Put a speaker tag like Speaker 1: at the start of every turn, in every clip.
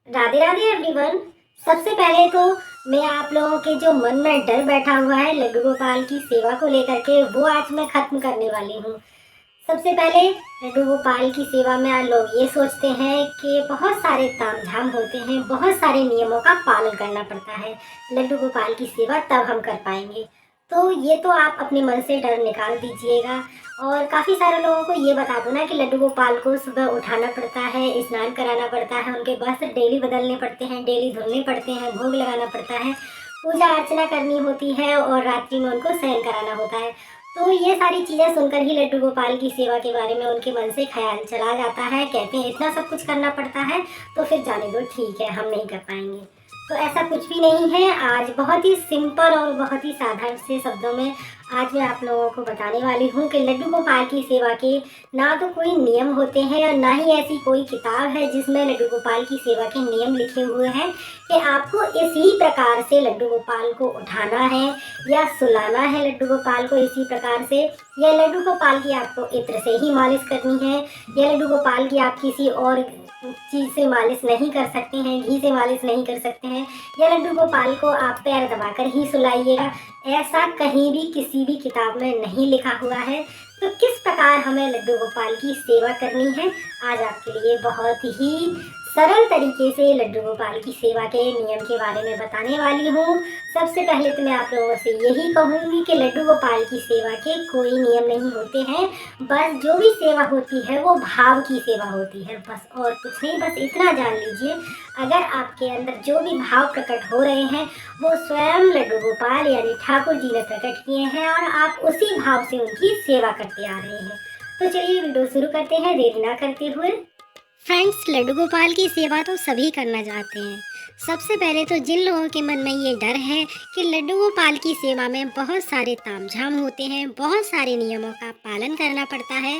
Speaker 1: Radhe Radhe everyone. सबसे पहले तो मैं आप लोगों के जो मन में डर बैठा हुआ है लड्डू गोपाल की सेवा को लेकर के वो आज मैं खत्म करने वाली हूँ। सबसे पहले लड्डू गोपाल की सेवा में आज लोग ये सोचते हैं कि बहुत सारे तामझाम होते हैं, बहुत सारे नियमों का पालन करना पड़ता है। लड्डू गोपाल की सेवा तब हम कर पाएंगे। तो ये तो आप अपने मन से डर निकाल दीजिएगा। और काफ़ी सारे लोगों को ये बता दो ना कि लड्डू गोपाल को सुबह उठाना पड़ता है, स्नान कराना पड़ता है, उनके वस्त्र डेली बदलने पड़ते हैं, डेली धुलने पड़ते हैं, भोग लगाना पड़ता है, पूजा अर्चना करनी होती है और रात्रि में उनको शयन कराना होता है। तो ये सारी चीज़ें सुनकर ही लड्डू गोपाल की सेवा के बारे में उनके मन से ख्याल चला जाता है। कहते हैं इतना सब कुछ करना पड़ता है तो फिर जाने दो, ठीक है, हम नहीं कर पाएंगे। तो ऐसा कुछ भी नहीं है। आज बहुत ही सिंपल और बहुत ही साधारण से शब्दों में आज मैं आप लोगों को बताने वाली हूँ कि लड्डू गोपाल की सेवा के ना तो कोई नियम होते हैं और ना ही ऐसी कोई किताब है जिसमें लड्डू गोपाल की सेवा के नियम लिखे हुए हैं कि आपको इसी प्रकार से लड्डू गोपाल को उठाना है या सुलाना है लड्डू गोपाल को इसी प्रकार से, या लड्डू गोपाल की आपको इत्र से ही मालिश करनी है, या लड्डू गोपाल की आप किसी और चीज़ से मालिश नहीं कर सकते हैं, घी से मालिश नहीं कर सकते हैं, या लड्डू गोपाल को आप पैर दबाकर ही सुलाइएगा। ऐसा कहीं भी किसी भी किताब में नहीं लिखा हुआ है। तो किस प्रकार हमें लड्डू गोपाल की सेवा करनी है, आज आपके लिए बहुत ही सरल तरीके से लड्डू गोपाल की सेवा के नियम के बारे में बताने वाली हूँ। सबसे पहले तो मैं आप लोगों से यही कहूँगी कि लड्डू गोपाल की सेवा के कोई नियम नहीं होते हैं। बस जो भी सेवा होती है वो भाव की सेवा होती है, बस और कुछ नहीं। बस इतना जान लीजिए, अगर आपके अंदर जो भी भाव प्रकट हो रहे हैं वो स्वयं लड्डू गोपाल यानी ठाकुर जी ने प्रकट किए हैं और आप उसी भाव से उनकी सेवा करते आ रहे हैं। तो चलिए वीडियो शुरू करते हैं देरी ना करते हुए। फ्रेंड्स, लड्डू गोपाल की सेवा तो सभी करना चाहते हैं। सबसे पहले तो जिन लोगों के मन में ये डर है कि लड्डू गोपाल की सेवा में बहुत सारे तामझाम होते हैं, बहुत सारे नियमों का पालन करना पड़ता है,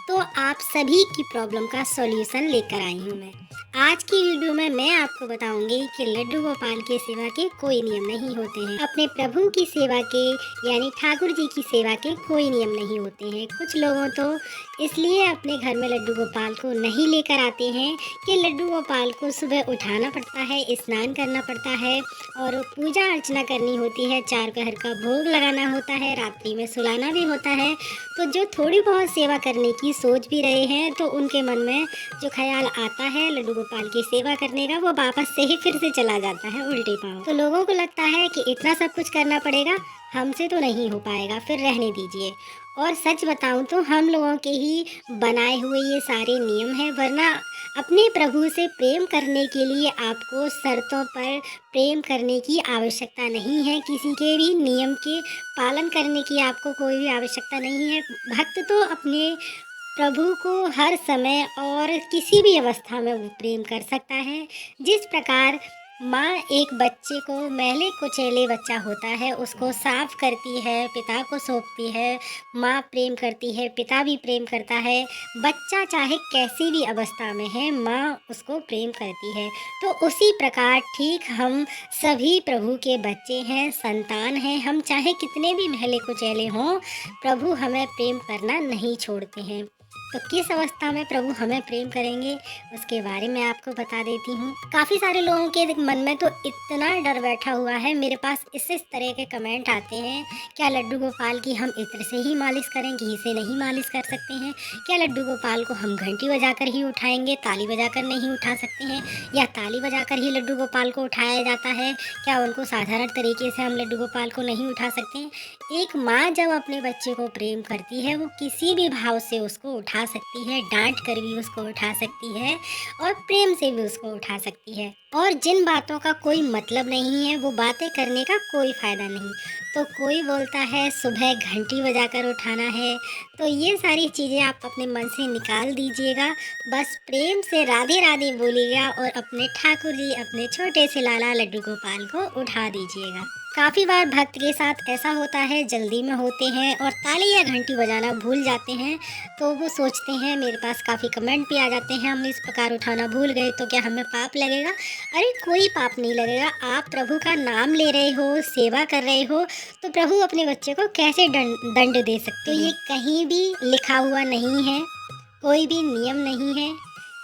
Speaker 1: तो आप सभी की प्रॉब्लम का सॉल्यूशन लेकर आई हूँ मैं। आज की वीडियो में मैं आपको बताऊंगी कि लड्डू गोपाल की सेवा के कोई नियम नहीं होते हैं। अपने प्रभु की सेवा के यानी ठाकुर जी की सेवा के कोई नियम नहीं होते हैं। कुछ लोगों तो इसलिए अपने घर में लड्डू गोपाल को नहीं लेकर आते हैं कि लड्डू गोपाल को सुबह उठाना पड़ता है, स्नान करना पड़ता है और पूजा अर्चना करनी होती है, 4 पहर का भोग लगाना होता है, रात्रि में सुलाना भी होता है। तो जो थोड़ी बहुत सेवा करने की सोच भी रहे हैं तो उनके मन में जो ख्याल आता है लड्डू गोपाल की सेवा करने का वो वापस से ही फिर से चला जाता है उल्टे पाँव। तो लोगों को लगता है कि इतना सब कुछ करना पड़ेगा, हमसे तो नहीं हो पाएगा, फिर रहने दीजिए। और सच बताऊं तो हम लोगों के ही बनाए हुए ये सारे नियम हैं, वरना अपने प्रभु से प्रेम करने के लिए आपको शर्तों पर प्रेम करने की आवश्यकता नहीं है। किसी के भी नियम के पालन करने की आपको कोई भी आवश्यकता नहीं है। भक्त तो अपने प्रभु को हर समय और किसी भी अवस्था में वो प्रेम कर सकता है। जिस प्रकार माँ एक बच्चे को, मैले कुचैले बच्चा होता है, उसको साफ करती है, पिता को सौंपती है, माँ प्रेम करती है, पिता भी प्रेम करता है। बच्चा चाहे कैसी भी अवस्था में है, माँ उसको प्रेम करती है। तो उसी प्रकार ठीक हम सभी प्रभु के बच्चे हैं, संतान हैं। हम चाहे कितने भी मैले कुचैले हों, प्रभु हमें प्रेम करना नहीं छोड़ते हैं। तो किस अवस्था में प्रभु हमें प्रेम करेंगे उसके बारे में आपको बता देती हूँ। काफ़ी सारे लोगों के मन में तो इतना डर बैठा हुआ है, मेरे पास इस तरह के कमेंट आते हैं, क्या लड्डू गोपाल की हम इत्र से ही मालिश करें, घी से नहीं मालिश कर सकते हैं? क्या लड्डू गोपाल को हम घंटी बजाकर ही उठाएंगे, ताली बजाकर नहीं उठा सकते हैं? या ताली बजाकर ही लड्डू गोपाल को उठाया जाता है, क्या उनको साधारण तरीके से हम लड्डू गोपाल को नहीं उठा सकते हैं? एक माँ जब अपने बच्चे को प्रेम करती है वो किसी भी भाव से उसको उठा सकती है, डांट कर भी उसको उठा सकती है और प्रेम से भी उसको उठा सकती है। और जिन बातों का कोई मतलब नहीं है वो बातें करने का कोई फ़ायदा नहीं। तो कोई बोलता है सुबह घंटी बजाकर उठाना है, तो ये सारी चीज़ें आप अपने मन से निकाल दीजिएगा। बस प्रेम से राधे राधे बोलिएगा और अपने ठाकुर जी, अपने छोटे से लाला लड्डू गोपाल को उठा दीजिएगा। काफ़ी बार भक्त के साथ ऐसा होता है, जल्दी में होते हैं और ताली या घंटी बजाना भूल जाते हैं, तो वो सोचते हैं, मेरे पास काफ़ी कमेंट भी आ जाते हैं, हम इस प्रकार उठाना भूल गए तो क्या हमें पाप लगेगा? अरे कोई पाप नहीं लगेगा। आप प्रभु का नाम ले रहे हो, सेवा कर रहे हो, तो प्रभु अपने बच्चे को कैसे दंड दे सकते हैं? तो ये कहीं भी लिखा हुआ नहीं है, कोई भी नियम नहीं है।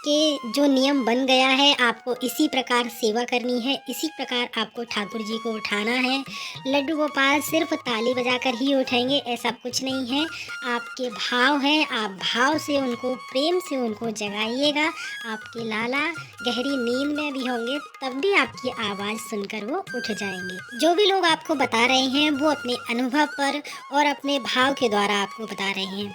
Speaker 1: कि जो नियम बन गया है आपको इसी प्रकार सेवा करनी है, इसी प्रकार आपको ठाकुर जी को उठाना है। लड्डू गोपाल सिर्फ ताली बजाकर ही उठाएंगे ऐसा कुछ नहीं है। आपके भाव हैं, आप भाव से उनको, प्रेम से उनको जगाइएगा। आपके लाला गहरी नींद में भी होंगे तब भी आपकी आवाज़ सुनकर वो उठ जाएंगे। जो भी लोग आपको बता रहे हैं वो अपने अनुभव पर और अपने भाव के द्वारा आपको बता रहे हैं,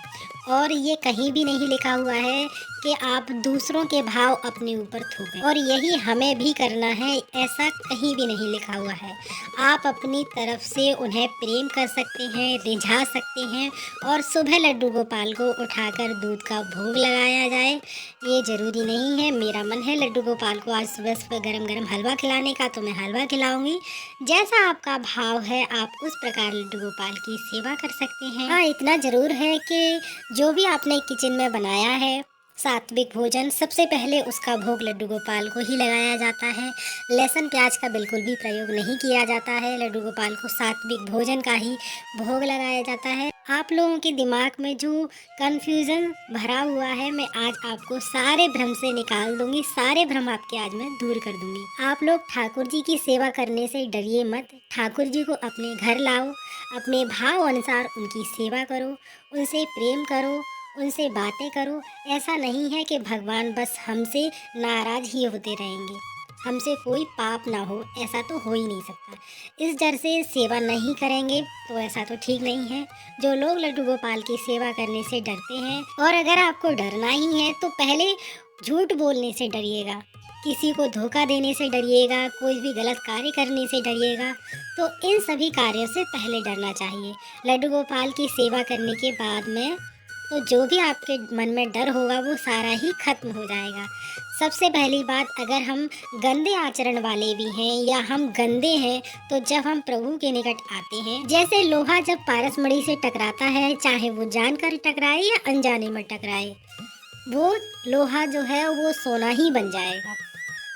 Speaker 1: और ये कहीं भी नहीं लिखा हुआ है कि आप दूसरों के भाव अपने ऊपर थोपें, और यही हमें भी करना है, ऐसा कहीं भी नहीं लिखा हुआ है। आप अपनी तरफ से उन्हें प्रेम कर सकते हैं, रिझा सकते हैं, और सुबह लड्डू गोपाल को उठाकर दूध का भोग लगाया जाए ये ज़रूरी नहीं है। मेरा मन है लड्डू गोपाल को आज सुबह सुबह गरम गरम हलवा खिलाने का, तो मैं हलवा खिलाऊंगी। जैसा आपका भाव है आप उस प्रकार लड्डू गोपाल की सेवा कर सकते हैं। हाँ, इतना ज़रूर है कि जो भी आपने किचन में बनाया है सात्विक भोजन, सबसे पहले उसका भोग लड्डू गोपाल को ही लगाया जाता है। लहसुन प्याज का बिल्कुल भी प्रयोग नहीं किया जाता है। लड्डू गोपाल को सात्विक भोजन का ही भोग लगाया जाता है। आप लोगों के दिमाग में जो कन्फ्यूज़न भरा हुआ है मैं आज आपको सारे भ्रम से निकाल दूंगी, सारे भ्रम आपके आज मैं दूर कर दूंगी। आप लोग ठाकुर जी की सेवा करने से डरिए मत। ठाकुर जी को अपने घर लाओ, अपने भाव अनुसार उनकी सेवा करो, उनसे प्रेम करो, उनसे बातें करो। ऐसा नहीं है कि भगवान बस हमसे नाराज़ ही होते रहेंगे, हमसे कोई पाप ना हो, ऐसा तो हो ही नहीं सकता। इस डर से सेवा नहीं करेंगे तो ऐसा तो ठीक नहीं है। जो लोग लड्डू गोपाल की सेवा करने से डरते हैं, और अगर आपको डरना ही है तो पहले झूठ बोलने से डरिएगा, किसी को धोखा देने से डरिएगा, कोई भी गलत कार्य करने से डरिएगा। तो इन सभी कार्यों से पहले डरना चाहिए। लड्डू गोपाल की सेवा करने के बाद में तो जो भी आपके मन में डर होगा वो सारा ही खत्म हो जाएगा। सबसे पहली बात, अगर हम गंदे आचरण वाले भी हैं या हम गंदे हैं, तो जब हम प्रभु के निकट आते हैं, जैसे लोहा जब पारस मणि से टकराता है, चाहे वो जानकर टकराए या अनजाने में टकराए, वो लोहा जो है वो सोना ही बन जाएगा।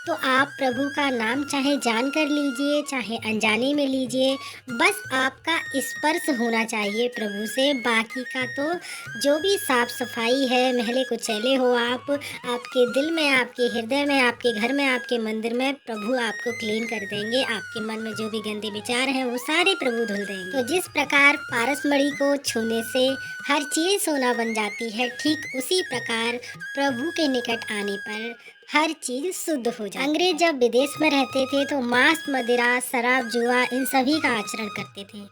Speaker 1: तो आप प्रभु का नाम चाहे जान कर लीजिए चाहे अनजाने में लीजिए, बस आपका स्पर्श होना चाहिए प्रभु से। बाकी का तो जो भी साफ सफाई है, महले कुचैले हो आप, आपके दिल में, आपके हृदय में, आपके घर में, आपके मंदिर में, प्रभु आपको क्लीन कर देंगे। आपके मन में जो भी गंदे विचार हैं वो सारे प्रभु धुल देंगे। तो जिस प्रकार पारस मणि को छूने से हर चीज़ सोना बन जाती है, ठीक उसी प्रकार प्रभु के निकट आने पर हर चीज शुद्ध हो जाए। अंग्रेज जब विदेश में रहते थे तो मांस, मदिरा, शराब, जुआ इन सभी का आचरण करते थे।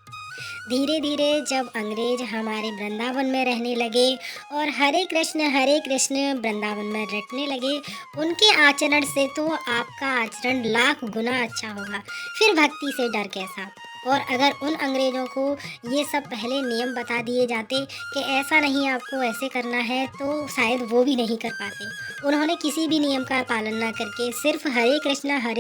Speaker 1: धीरे धीरे जब अंग्रेज हमारे वृंदावन में रहने लगे और हरे कृष्ण वृंदावन में रटने लगे, उनके आचरण से तो आपका आचरण लाख गुना अच्छा होगा। फिर भक्ति से डर कैसा। और अगर उन अंग्रेज़ों को ये सब पहले नियम बता दिए जाते कि ऐसा नहीं आपको ऐसे करना है, तो शायद वो भी नहीं कर पाते। उन्होंने किसी भी नियम का पालन ना करके सिर्फ हरे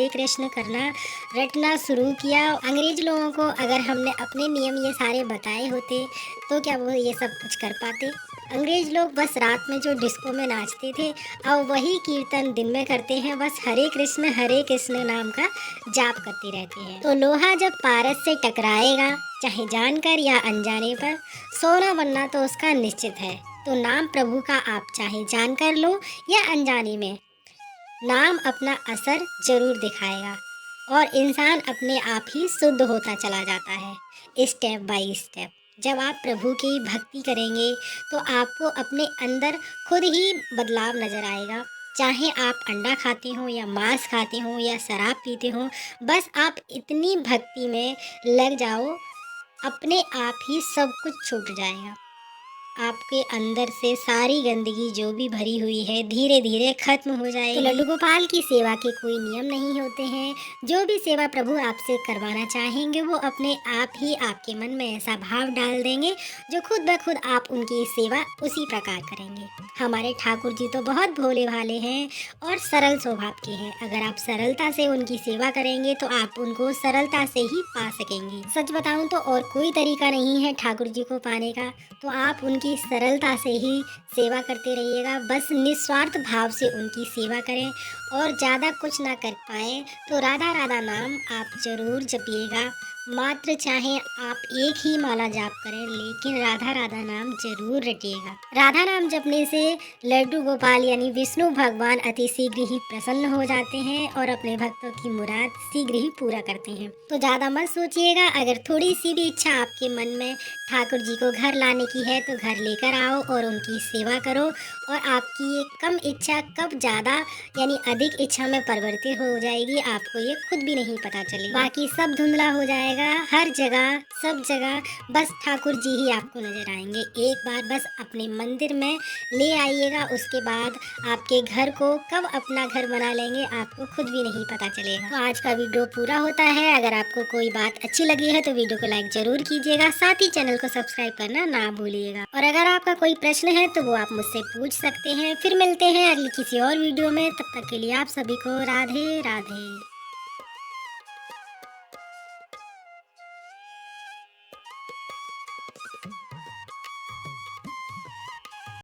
Speaker 1: कृष्ण करना, रटना शुरू किया। अंग्रेज लोगों को अगर हमने अपने नियम ये सारे बताए होते तो क्या वो ये सब कुछ कर पाते? अंग्रेज लोग बस रात में जो डिस्को में नाचते थे, अब वही कीर्तन दिन में करते हैं, बस हरे कृष्ण नाम का जाप करते रहते हैं। तो लोहा जब पारस से टकराएगा, चाहे जानकर या अनजाने पर, सोना बनना तो उसका निश्चित है। तो नाम प्रभु का आप चाहे जानकर लो या अनजाने में, नाम अपना असर जरूर दिखाएगा और इंसान अपने आप ही शुद्ध होता चला जाता है स्टेप बाय स्टेप। जब आप प्रभु की भक्ति करेंगे तो आपको अपने अंदर खुद ही बदलाव नज़र आएगा। चाहे आप अंडा खाते हो या मांस खाते हो या शराब पीते हो, बस आप इतनी भक्ति में लग जाओ, अपने आप ही सब कुछ छूट जाएगा। आपके अंदर से सारी गंदगी जो भी भरी हुई है धीरे धीरे खत्म हो जाएगी। तो लड्डू गोपाल की सेवा के कोई नियम नहीं होते हैं। जो भी सेवा प्रभु आपसे करवाना चाहेंगे वो अपने आप ही आपके मन में ऐसा भाव डाल देंगे जो खुद ब खुद आप उनकी सेवा उसी प्रकार करेंगे। हमारे ठाकुर जी तो बहुत भोले भाले हैं और सरल स्वभाव के हैं। अगर आप सरलता से उनकी सेवा करेंगे तो आप उनको सरलता से ही पा सकेंगे। सच बताऊं तो और कोई तरीका नहीं है ठाकुर जी को पाने का, तो आप उनकी सरलता से ही सेवा करते रहिएगा। बस निस्वार्थ भाव से उनकी सेवा करें और ज़्यादा कुछ ना कर पाए तो राधा राधा नाम आप जरूर जपिएगा। मात्र चाहे आप एक ही माला जाप करें, लेकिन राधा राधा नाम जरूर रटिएगा। राधा नाम जपने से लड्डू गोपाल यानी विष्णु भगवान अति शीघ्र ही प्रसन्न हो जाते हैं और अपने भक्तों की मुराद शीघ्र ही पूरा करते हैं। तो ज्यादा मत सोचिएगा, अगर थोड़ी सी भी इच्छा आपके मन में ठाकुर जी को घर लाने की है तो घर लेकर आओ और उनकी सेवा करो, और आपकी ये कम इच्छा कब ज्यादा यानी अधिक इच्छा में परिवर्तित हो जाएगी, आपको ये खुद भी नहीं पता चलेगा। बाकी सब धुंधला हो जाएगा। हर जगह सब जगह बस ठाकुर जी ही आपको नजर आएंगे। एक बार बस अपने मंदिर में ले आइएगा, उसके बाद आपके घर को कब अपना घर बना लेंगे आपको खुद भी नहीं पता चलेगा। तो आज का वीडियो पूरा होता है। अगर आपको कोई बात अच्छी लगी है तो वीडियो को लाइक जरूर कीजिएगा, साथ ही चैनल को सब्सक्राइब करना ना भूलिएगा। और अगर आपका कोई प्रश्न है तो वो आप मुझसे पूछ सकते हैं। फिर मिलते हैं अगली किसी और वीडियो में, तब तक के लिए आप सभी को राधे राधे।